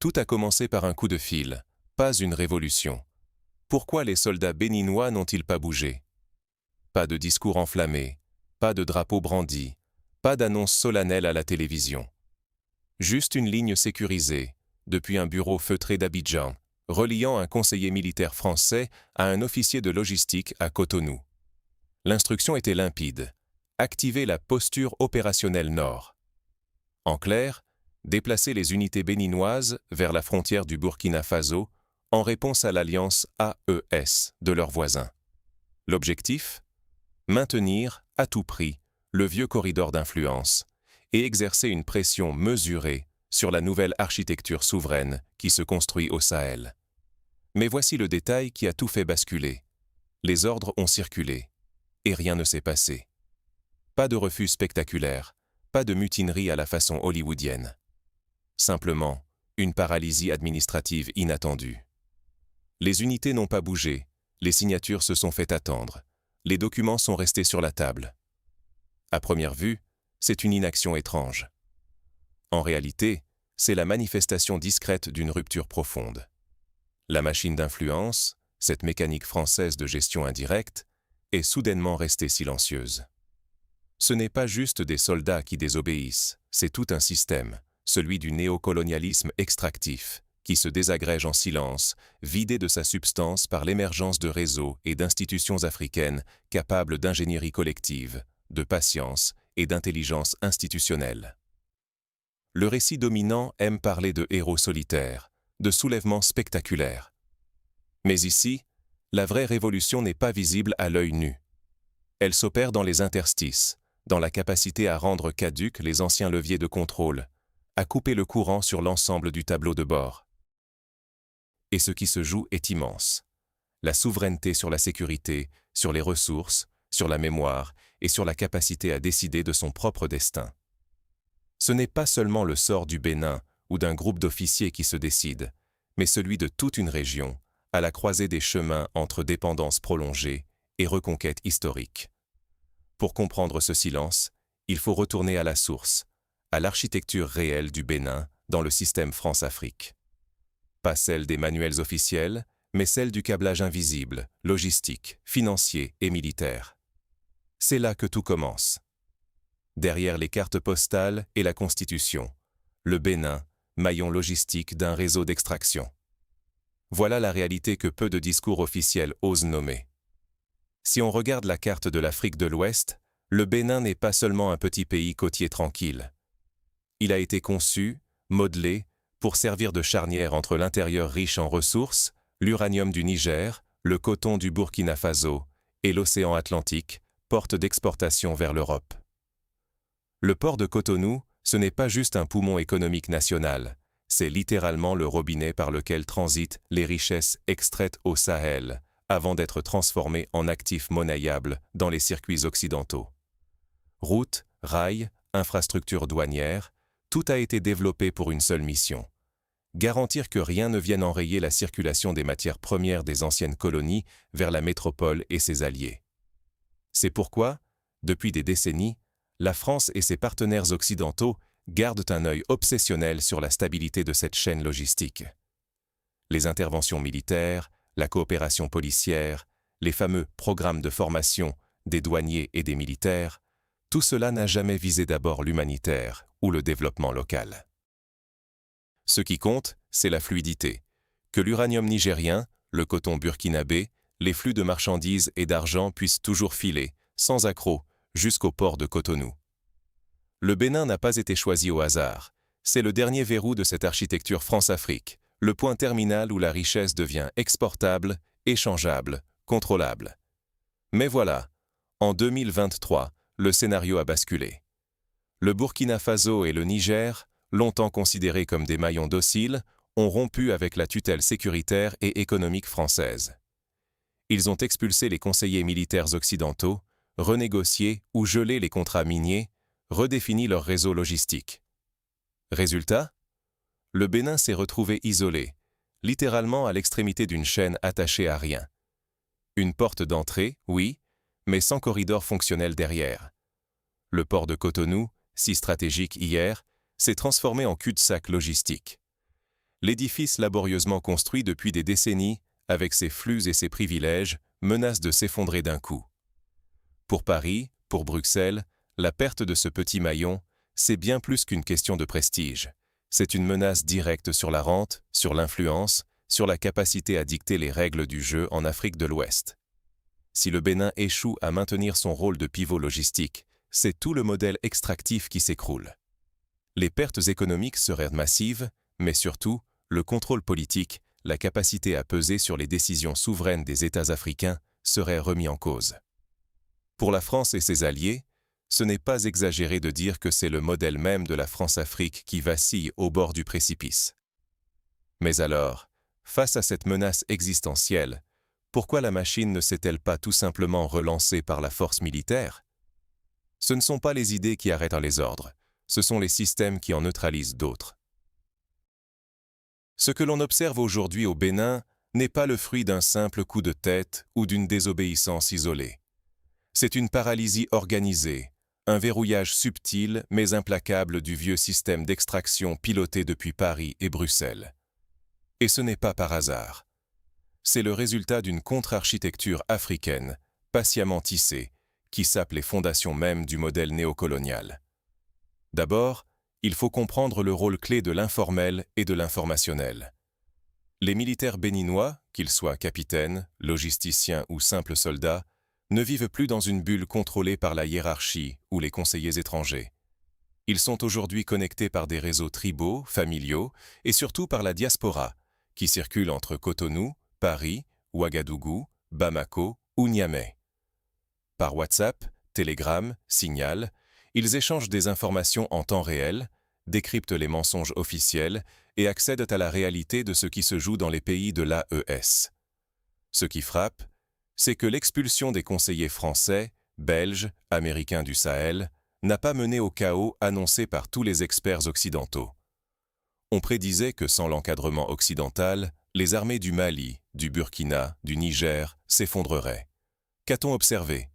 Tout a commencé par un coup de fil, pas une révolution. Pourquoi les soldats béninois n'ont-ils pas bougé? Pas de discours enflammés, pas de drapeau brandi, pas d'annonce solennelle à la télévision. Juste une ligne sécurisée, depuis un bureau feutré d'Abidjan, reliant un conseiller militaire français à un officier de logistique à Cotonou. L'instruction était limpide. Activer la posture opérationnelle nord. En clair, déplacer les unités béninoises vers la frontière du Burkina Faso en réponse à l'alliance AES de leurs voisins. L'objectif? Maintenir, à tout prix, le vieux corridor d'influence et exercer une pression mesurée sur la nouvelle architecture souveraine qui se construit au Sahel. Mais voici le détail qui a tout fait basculer. Les ordres ont circulé, et rien ne s'est passé. Pas de refus spectaculaire, pas de mutinerie à la façon hollywoodienne. Simplement, une paralysie administrative inattendue. Les unités n'ont pas bougé, les signatures se sont fait attendre, les documents sont restés sur la table. À première vue, c'est une inaction étrange. En réalité, c'est la manifestation discrète d'une rupture profonde. La machine d'influence, cette mécanique française de gestion indirecte, est soudainement restée silencieuse. Ce n'est pas juste des soldats qui désobéissent, c'est tout un système, celui du néocolonialisme extractif, qui se désagrège en silence, vidé de sa substance par l'émergence de réseaux et d'institutions africaines capables d'ingénierie collective, de patience et d'intelligence institutionnelle. Le récit dominant aime parler de héros solitaires, de soulèvements spectaculaires. Mais ici, la vraie révolution n'est pas visible à l'œil nu. Elle s'opère dans les interstices, dans la capacité à rendre caducs les anciens leviers de contrôle, à couper le courant sur l'ensemble du tableau de bord. Et ce qui se joue est immense. La souveraineté sur la sécurité, sur les ressources, sur la mémoire et sur la capacité à décider de son propre destin. Ce n'est pas seulement le sort du Bénin ou d'un groupe d'officiers qui se décide, mais celui de toute une région, à la croisée des chemins entre dépendance prolongée et reconquête historique. Pour comprendre ce silence, il faut retourner à la source, à l'architecture réelle du Bénin dans le système France-Afrique. Pas celle des manuels officiels, mais celle du câblage invisible, logistique, financier et militaire. C'est là que tout commence. Derrière les cartes postales et la Constitution, le Bénin, maillon logistique d'un réseau d'extraction. Voilà la réalité que peu de discours officiels osent nommer. Si on regarde la carte de l'Afrique de l'Ouest, le Bénin n'est pas seulement un petit pays côtier tranquille. Il a été conçu, modelé, pour servir de charnière entre l'intérieur riche en ressources, l'uranium du Niger, le coton du Burkina Faso et l'océan Atlantique, porte d'exportation vers l'Europe. Le port de Cotonou, ce n'est pas juste un poumon économique national, c'est littéralement le robinet par lequel transitent les richesses extraites au Sahel, avant d'être transformées en actifs monnayables dans les circuits occidentaux. Routes, rails, infrastructures douanières, tout a été développé pour une seule mission. Garantir que rien ne vienne enrayer la circulation des matières premières des anciennes colonies vers la métropole et ses alliés. C'est pourquoi, depuis des décennies, la France et ses partenaires occidentaux gardent un œil obsessionnel sur la stabilité de cette chaîne logistique. Les interventions militaires, la coopération policière, les fameux programmes de formation des douaniers et des militaires, tout cela n'a jamais visé d'abord l'humanitaire ou le développement local. Ce qui compte, c'est la fluidité. Que l'uranium nigérien, le coton burkinabé, les flux de marchandises et d'argent puissent toujours filer, sans accroc, jusqu'au port de Cotonou. Le Bénin n'a pas été choisi au hasard. C'est le dernier verrou de cette architecture France-Afrique, le point terminal où la richesse devient exportable, échangeable, contrôlable. Mais voilà, en 2023, le scénario a basculé. Le Burkina Faso et le Niger, longtemps considérés comme des maillons dociles, ont rompu avec la tutelle sécuritaire et économique française. Ils ont expulsé les conseillers militaires occidentaux, renégocié ou gelé les contrats miniers, redéfini leur réseau logistique. Résultat? Le Bénin s'est retrouvé isolé, littéralement à l'extrémité d'une chaîne attachée à rien. Une porte d'entrée, oui, mais sans corridor fonctionnel derrière. Le port de Cotonou, si stratégique hier, s'est transformé en cul-de-sac logistique. l'édifice laborieusement construit depuis des décennies, avec ses flux et ses privilèges, menace de s'effondrer d'un coup. Pour Paris, pour Bruxelles, la perte de ce petit maillon, c'est bien plus qu'une question de prestige. C'est une menace directe sur la rente, sur l'influence, sur la capacité à dicter les règles du jeu en Afrique de l'Ouest. Si le Bénin échoue à maintenir son rôle de pivot logistique, c'est tout le modèle extractif qui s'écroule. Les pertes économiques seraient massives, mais surtout, le contrôle politique, la capacité à peser sur les décisions souveraines des États africains, serait remis en cause. Pour la France et ses alliés, ce n'est pas exagéré de dire que c'est le modèle même de la France-Afrique qui vacille au bord du précipice. Mais alors, face à cette menace existentielle, pourquoi la machine ne s'est-elle pas tout simplement relancée par la force militaire? Ce ne sont pas les idées qui arrêtent les ordres, ce sont les systèmes qui en neutralisent d'autres. Ce que l'on observe aujourd'hui au Bénin n'est pas le fruit d'un simple coup de tête ou d'une désobéissance isolée. C'est une paralysie organisée, un verrouillage subtil mais implacable du vieux système d'extraction piloté depuis Paris et Bruxelles. Et ce n'est pas par hasard. C'est le résultat d'une contre-architecture africaine, patiemment tissée, qui sape les fondations mêmes du modèle néocolonial. D'abord, il faut comprendre le rôle clé de l'informel et de l'informationnel. Les militaires béninois, qu'ils soient capitaines, logisticiens ou simples soldats, ne vivent plus dans une bulle contrôlée par la hiérarchie ou les conseillers étrangers. Ils sont aujourd'hui connectés par des réseaux tribaux, familiaux et surtout par la diaspora, qui circule entre Cotonou, Paris, Ouagadougou, Bamako ou Niamey. Par WhatsApp, Telegram, Signal, ils échangent des informations en temps réel, décryptent les mensonges officiels et accèdent à la réalité de ce qui se joue dans les pays de l'AES. Ce qui frappe, c'est que l'expulsion des conseillers français, belges, américains du Sahel n'a pas mené au chaos annoncé par tous les experts occidentaux. On prédisait que sans l'encadrement occidental, les armées du Mali, du Burkina, du Niger s'effondreraient. Qu'a-t-on observé?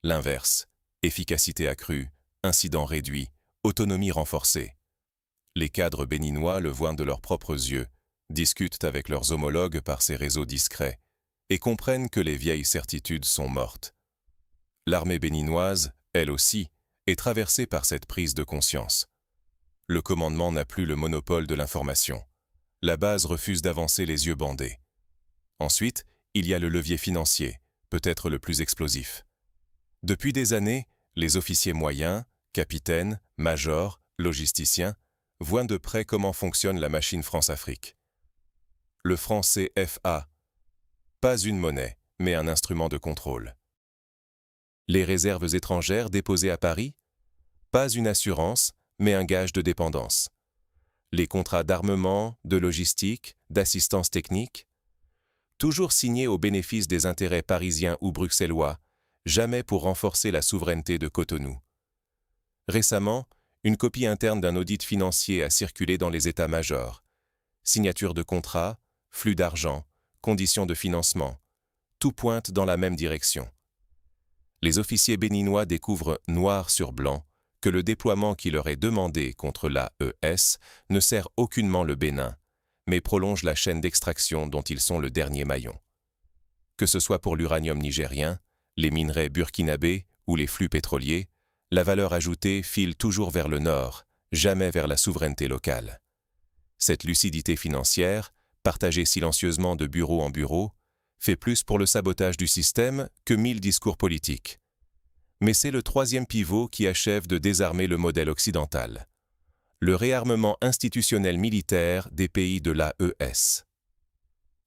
L'inverse. Efficacité accrue, incidents réduits, autonomie renforcée. Les cadres béninois le voient de leurs propres yeux, discutent avec leurs homologues par ces réseaux discrets et comprennent que les vieilles certitudes sont mortes. L'armée béninoise, elle aussi, est traversée par cette prise de conscience. Le commandement n'a plus le monopole de l'information. La base refuse d'avancer les yeux bandés. Ensuite, il y a le levier financier, peut-être le plus explosif. Depuis des années, les officiers moyens, capitaines, majors, logisticiens, voient de près comment fonctionne la machine France-Afrique. Le franc CFA, pas une monnaie, mais un instrument de contrôle. Les réserves étrangères déposées à Paris, pas une assurance, mais un gage de dépendance. Les contrats d'armement, de logistique, d'assistance technique, toujours signés au bénéfice des intérêts parisiens ou bruxellois, jamais pour renforcer la souveraineté de Cotonou. Récemment, une copie interne d'un audit financier a circulé dans les états-majors. Signature de contrats, flux d'argent, conditions de financement, tout pointe dans la même direction. Les officiers béninois découvrent noir sur blanc que le déploiement qui leur est demandé contre l'AES ne sert aucunement le Bénin, mais prolonge la chaîne d'extraction dont ils sont le dernier maillon. Que ce soit pour l'uranium nigérien, les minerais burkinabés ou les flux pétroliers, la valeur ajoutée file toujours vers le nord, jamais vers la souveraineté locale. Cette lucidité financière, partagée silencieusement de bureau en bureau, fait plus pour le sabotage du système que 1000 discours politiques. Mais c'est le troisième pivot qui achève de désarmer le modèle occidental. Le réarmement institutionnel militaire des pays de l'AES.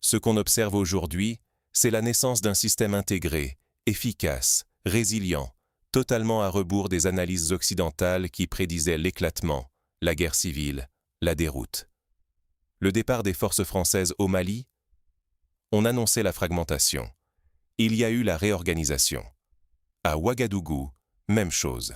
Ce qu'on observe aujourd'hui, c'est la naissance d'un système intégré, efficace, résilient, totalement à rebours des analyses occidentales qui prédisaient l'éclatement, la guerre civile, la déroute. Le départ des forces françaises au Mali, on annonçait la fragmentation. Il y a eu la réorganisation. À Ouagadougou, même chose.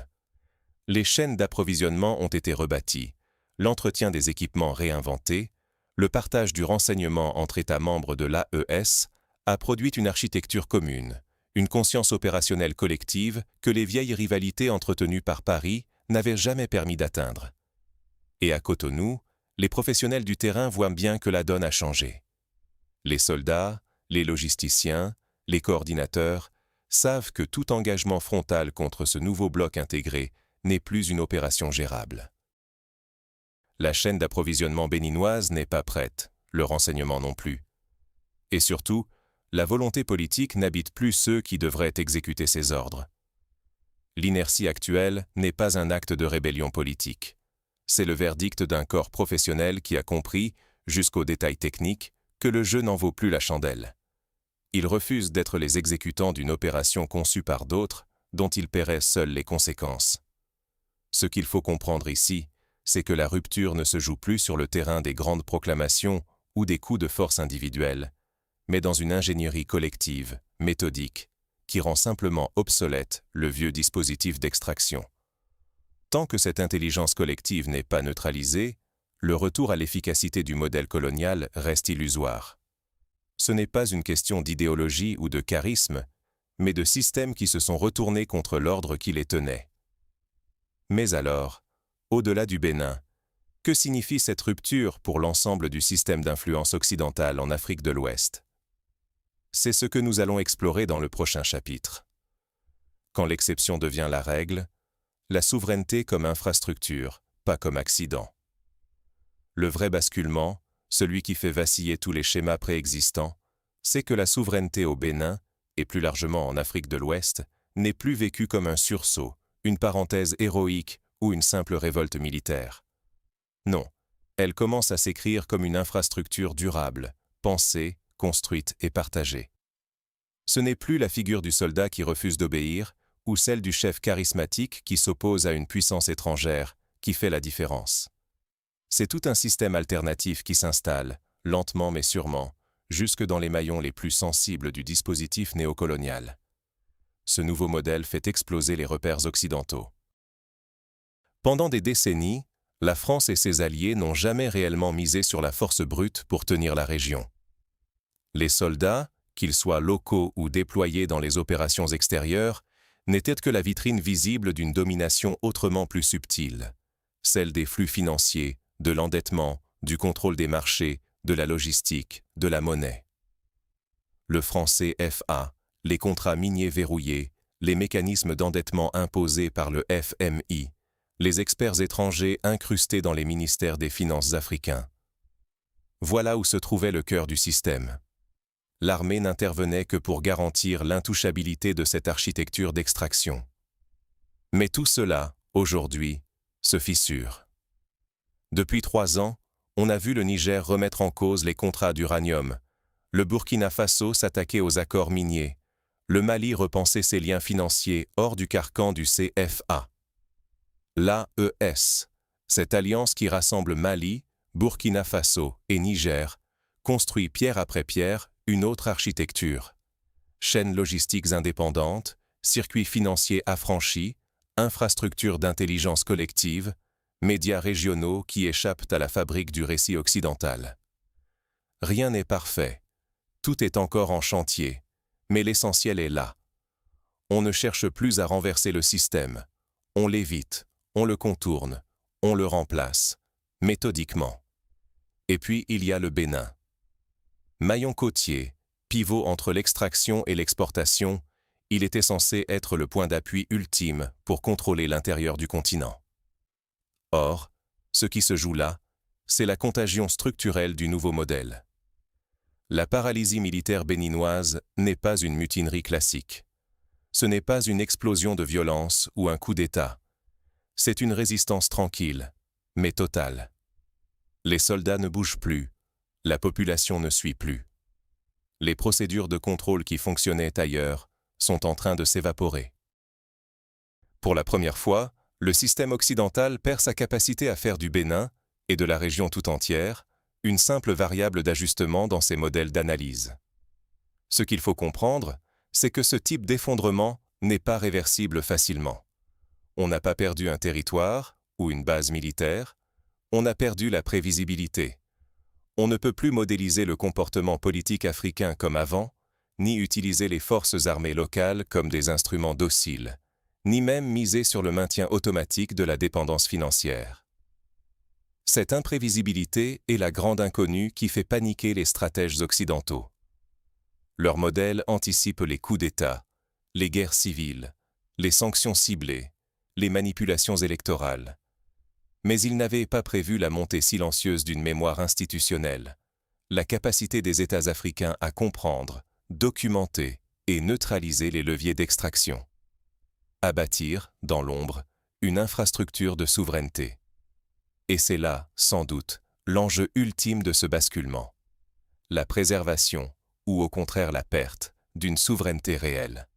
Les chaînes d'approvisionnement ont été rebâties, l'entretien des équipements réinventé, le partage du renseignement entre États membres de l'AES a produit une architecture commune, une conscience opérationnelle collective que les vieilles rivalités entretenues par Paris n'avaient jamais permis d'atteindre. Et à Cotonou, les professionnels du terrain voient bien que la donne a changé. Les soldats, les logisticiens, les coordinateurs savent que tout engagement frontal contre ce nouveau bloc intégré n'est plus une opération gérable. La chaîne d'approvisionnement béninoise n'est pas prête, le renseignement non plus. Et surtout, la volonté politique n'habite plus ceux qui devraient exécuter ses ordres. L'inertie actuelle n'est pas un acte de rébellion politique. C'est le verdict d'un corps professionnel qui a compris, jusqu'aux détails techniques, que le jeu n'en vaut plus la chandelle. Ils refusent d'être les exécutants d'une opération conçue par d'autres, dont ils paieraient seuls les conséquences. Ce qu'il faut comprendre ici, c'est que la rupture ne se joue plus sur le terrain des grandes proclamations ou des coups de force individuels, mais dans une ingénierie collective, méthodique, qui rend simplement obsolète le vieux dispositif d'extraction. Tant que cette intelligence collective n'est pas neutralisée, le retour à l'efficacité du modèle colonial reste illusoire. Ce n'est pas une question d'idéologie ou de charisme, mais de systèmes qui se sont retournés contre l'ordre qui les tenait. Mais alors, au-delà du Bénin, que signifie cette rupture pour l'ensemble du système d'influence occidentale en Afrique de l'Ouest? C'est ce que nous allons explorer dans le prochain chapitre. Quand l'exception devient la règle, la souveraineté comme infrastructure, pas comme accident. Le vrai basculement, celui qui fait vaciller tous les schémas préexistants, c'est que la souveraineté au Bénin, et plus largement en Afrique de l'Ouest, n'est plus vécue comme un sursaut, une parenthèse héroïque ou une simple révolte militaire. Non, elle commence à s'écrire comme une infrastructure durable, pensée, construite et partagée. Ce n'est plus la figure du soldat qui refuse d'obéir, ou celle du chef charismatique qui s'oppose à une puissance étrangère, qui fait la différence. C'est tout un système alternatif qui s'installe, lentement mais sûrement, jusque dans les maillons les plus sensibles du dispositif néocolonial. Ce nouveau modèle fait exploser les repères occidentaux. Pendant des décennies, la France et ses alliés n'ont jamais réellement misé sur la force brute pour tenir la région. Les soldats, qu'ils soient locaux ou déployés dans les opérations extérieures, n'étaient que la vitrine visible d'une domination autrement plus subtile, celle des flux financiers, de l'endettement, du contrôle des marchés, de la logistique, de la monnaie. Le franc CFA, les contrats miniers verrouillés, les mécanismes d'endettement imposés par le FMI, les experts étrangers incrustés dans les ministères des Finances africains. Voilà où se trouvait le cœur du système. L'armée n'intervenait que pour garantir l'intouchabilité de cette architecture d'extraction. Mais tout cela, aujourd'hui, se fissure. Depuis 3 ans, on a vu le Niger remettre en cause les contrats d'uranium, le Burkina Faso s'attaquer aux accords miniers, le Mali repenser ses liens financiers hors du carcan du CFA. L'AES, cette alliance qui rassemble Mali, Burkina Faso et Niger, construit pierre après pierre une autre architecture. Chaînes logistiques indépendantes, circuits financiers affranchis, infrastructures d'intelligence collective, médias régionaux qui échappent à la fabrique du récit occidental. Rien n'est parfait. Tout est encore en chantier, mais l'essentiel est là. On ne cherche plus à renverser le système. On l'évite, on le contourne, on le remplace, méthodiquement. Et puis il y a le Bénin. Maillon côtier, pivot entre l'extraction et l'exportation, il était censé être le point d'appui ultime pour contrôler l'intérieur du continent. Or, ce qui se joue là, c'est la contagion structurelle du nouveau modèle. La paralysie militaire béninoise n'est pas une mutinerie classique. Ce n'est pas une explosion de violence ou un coup d'État. C'est une résistance tranquille, mais totale. Les soldats ne bougent plus, la population ne suit plus. Les procédures de contrôle qui fonctionnaient ailleurs sont en train de s'évaporer. Pour la première fois, le système occidental perd sa capacité à faire du Bénin, et de la région tout entière, une simple variable d'ajustement dans ses modèles d'analyse. Ce qu'il faut comprendre, c'est que ce type d'effondrement n'est pas réversible facilement. On n'a pas perdu un territoire ou une base militaire, on a perdu la prévisibilité. On ne peut plus modéliser le comportement politique africain comme avant, ni utiliser les forces armées locales comme des instruments dociles, ni même miser sur le maintien automatique de la dépendance financière. Cette imprévisibilité est la grande inconnue qui fait paniquer les stratèges occidentaux. Leur modèle anticipe les coups d'État, les guerres civiles, les sanctions ciblées, les manipulations électorales. Mais ils n'avaient pas prévu la montée silencieuse d'une mémoire institutionnelle, la capacité des États africains à comprendre, documenter et neutraliser les leviers d'extraction. À bâtir, dans l'ombre, une infrastructure de souveraineté. Et c'est là, sans doute, l'enjeu ultime de ce basculement. La préservation, ou au contraire la perte, d'une souveraineté réelle.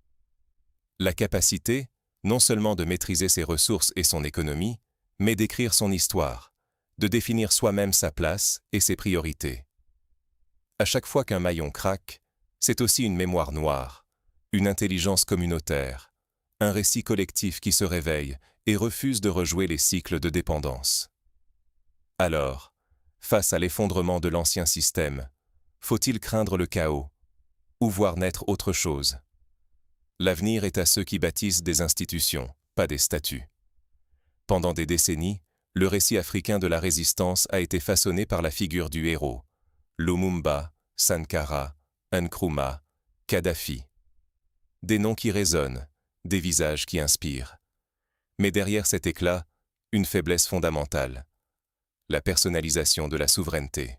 La capacité, non seulement de maîtriser ses ressources et son économie, mais d'écrire son histoire, de définir soi-même sa place et ses priorités. À chaque fois qu'un maillon craque, c'est aussi une mémoire noire, une intelligence communautaire, un récit collectif qui se réveille et refuse de rejouer les cycles de dépendance. Alors, face à l'effondrement de l'ancien système, faut-il craindre le chaos ou voir naître autre chose? L'avenir est à ceux qui bâtissent des institutions, pas des statuts. Pendant des décennies, le récit africain de la résistance a été façonné par la figure du héros. Lumumba, Sankara, Nkrumah, Kadhafi. Des noms qui résonnent, des visages qui inspirent. Mais derrière cet éclat, une faiblesse fondamentale. La personnalisation de la souveraineté.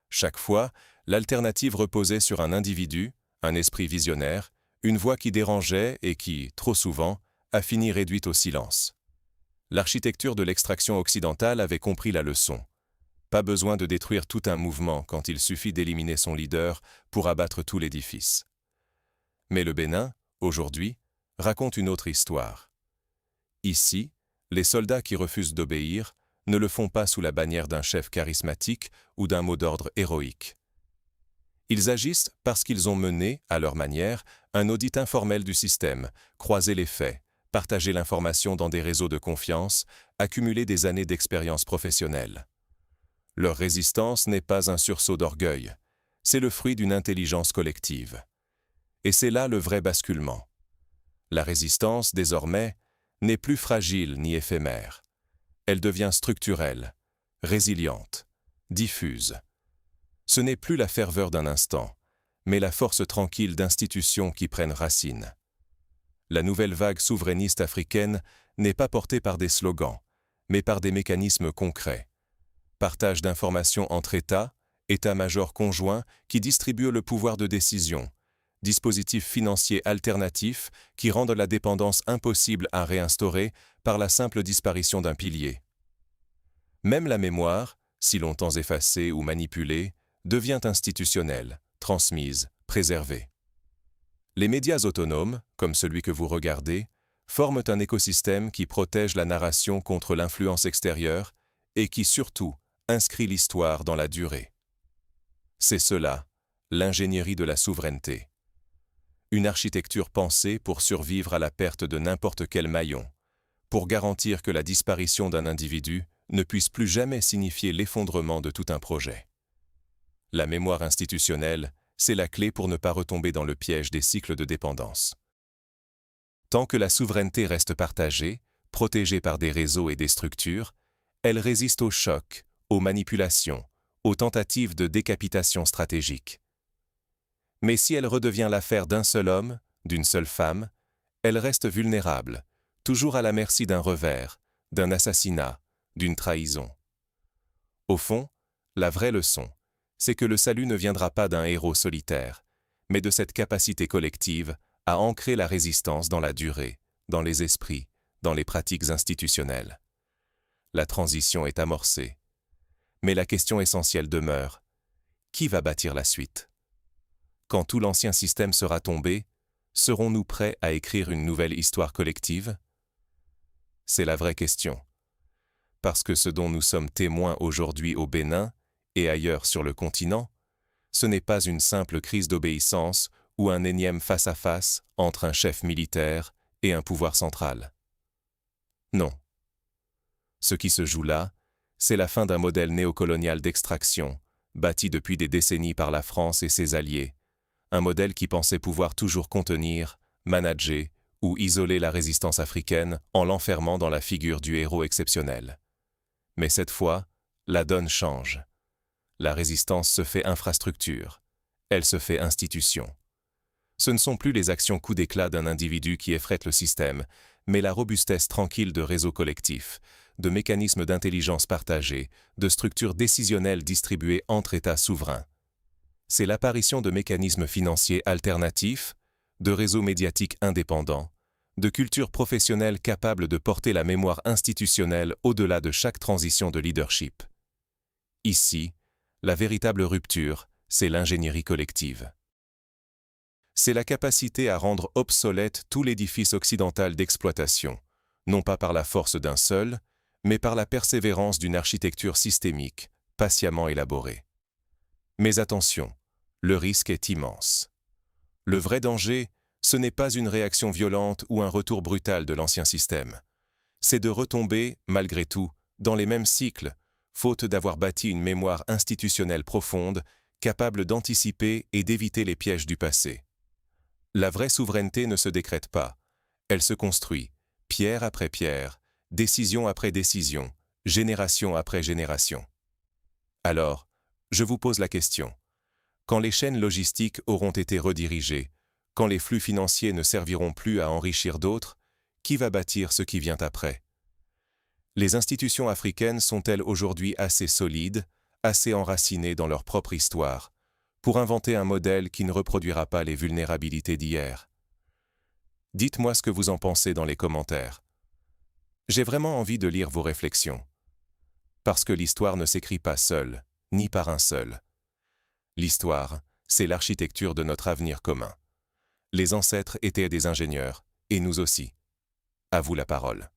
Chaque fois, l'alternative reposait sur un individu, un esprit visionnaire, une voix qui dérangeait et qui, trop souvent, a fini réduite au silence. L'architecture de l'extraction occidentale avait compris la leçon. Pas besoin de détruire tout un mouvement quand il suffit d'éliminer son leader pour abattre tout l'édifice. Mais le Bénin, aujourd'hui, raconte une autre histoire. Ici, les soldats qui refusent d'obéir ne le font pas sous la bannière d'un chef charismatique ou d'un mot d'ordre héroïque. Ils agissent parce qu'ils ont mené, à leur manière, un audit informel du système, croisé les faits, partagé l'information dans des réseaux de confiance, accumulé des années d'expérience professionnelle. Leur résistance n'est pas un sursaut d'orgueil, c'est le fruit d'une intelligence collective. Et c'est là le vrai basculement. La résistance, désormais, n'est plus fragile ni éphémère. Elle devient structurelle, résiliente, diffuse. Ce n'est plus la ferveur d'un instant, mais la force tranquille d'institutions qui prennent racine. La nouvelle vague souverainiste africaine n'est pas portée par des slogans, mais par des mécanismes concrets. Partage d'informations entre États, états-majors conjoints qui distribuent le pouvoir de décision, dispositifs financiers alternatifs qui rendent la dépendance impossible à réinstaurer par la simple disparition d'un pilier. Même la mémoire, si longtemps effacée ou manipulée, devient institutionnelle, transmise, préservée. Les médias autonomes, comme celui que vous regardez, forment un écosystème qui protège la narration contre l'influence extérieure et qui, surtout, inscrit l'histoire dans la durée. C'est cela, l'ingénierie de la souveraineté. Une architecture pensée pour survivre à la perte de n'importe quel maillon, pour garantir que la disparition d'un individu ne puisse plus jamais signifier l'effondrement de tout un projet. La mémoire institutionnelle, c'est la clé pour ne pas retomber dans le piège des cycles de dépendance. Tant que la souveraineté reste partagée, protégée par des réseaux et des structures, elle résiste aux chocs, aux manipulations, aux tentatives de décapitation stratégique. Mais si elle redevient l'affaire d'un seul homme, d'une seule femme, elle reste vulnérable, toujours à la merci d'un revers, d'un assassinat, d'une trahison. Au fond, la vraie leçon, c'est que le salut ne viendra pas d'un héros solitaire, mais de cette capacité collective à ancrer la résistance dans la durée, dans les esprits, dans les pratiques institutionnelles. La transition est amorcée. Mais la question essentielle demeure, qui va bâtir la suite? Quand tout l'ancien système sera tombé, serons-nous prêts à écrire une nouvelle histoire collective? C'est la vraie question. Parce que ce dont nous sommes témoins aujourd'hui au Bénin et ailleurs sur le continent, ce n'est pas une simple crise d'obéissance ou un énième face-à-face entre un chef militaire et un pouvoir central. Non. Ce qui se joue là, c'est la fin d'un modèle néocolonial d'extraction, bâti depuis des décennies par la France et ses alliés, un modèle qui pensait pouvoir toujours contenir, manager ou isoler la résistance africaine en l'enfermant dans la figure du héros exceptionnel. Mais cette fois, la donne change. La résistance se fait infrastructure. Elle se fait institution. Ce ne sont plus les actions coup d'éclat d'un individu qui effrètent le système, mais la robustesse tranquille de réseaux collectifs, de mécanismes d'intelligence partagés, de structures décisionnelles distribuées entre États souverains. C'est l'apparition de mécanismes financiers alternatifs, de réseaux médiatiques indépendants, de cultures professionnelles capables de porter la mémoire institutionnelle au-delà de chaque transition de leadership. Ici, la véritable rupture, c'est l'ingénierie collective. C'est la capacité à rendre obsolète tout l'édifice occidental d'exploitation, non pas par la force d'un seul, mais par la persévérance d'une architecture systémique, patiemment élaborée. Mais attention, le risque est immense. Le vrai danger, ce n'est pas une réaction violente ou un retour brutal de l'ancien système. C'est de retomber, malgré tout, dans les mêmes cycles, faute d'avoir bâti une mémoire institutionnelle profonde, capable d'anticiper et d'éviter les pièges du passé. La vraie souveraineté ne se décrète pas. Elle se construit, pierre après pierre, décision après décision, génération après génération. Alors, je vous pose la question. Quand les chaînes logistiques auront été redirigées, quand les flux financiers ne serviront plus à enrichir d'autres, qui va bâtir ce qui vient après? Les institutions africaines sont-elles aujourd'hui assez solides, assez enracinées dans leur propre histoire, pour inventer un modèle qui ne reproduira pas les vulnérabilités d'hier? Dites-moi ce que vous en pensez dans les commentaires. J'ai vraiment envie de lire vos réflexions. Parce que l'histoire ne s'écrit pas seule, ni par un seul. L'histoire, c'est l'architecture de notre avenir commun. Les ancêtres étaient des ingénieurs, et nous aussi. À vous la parole.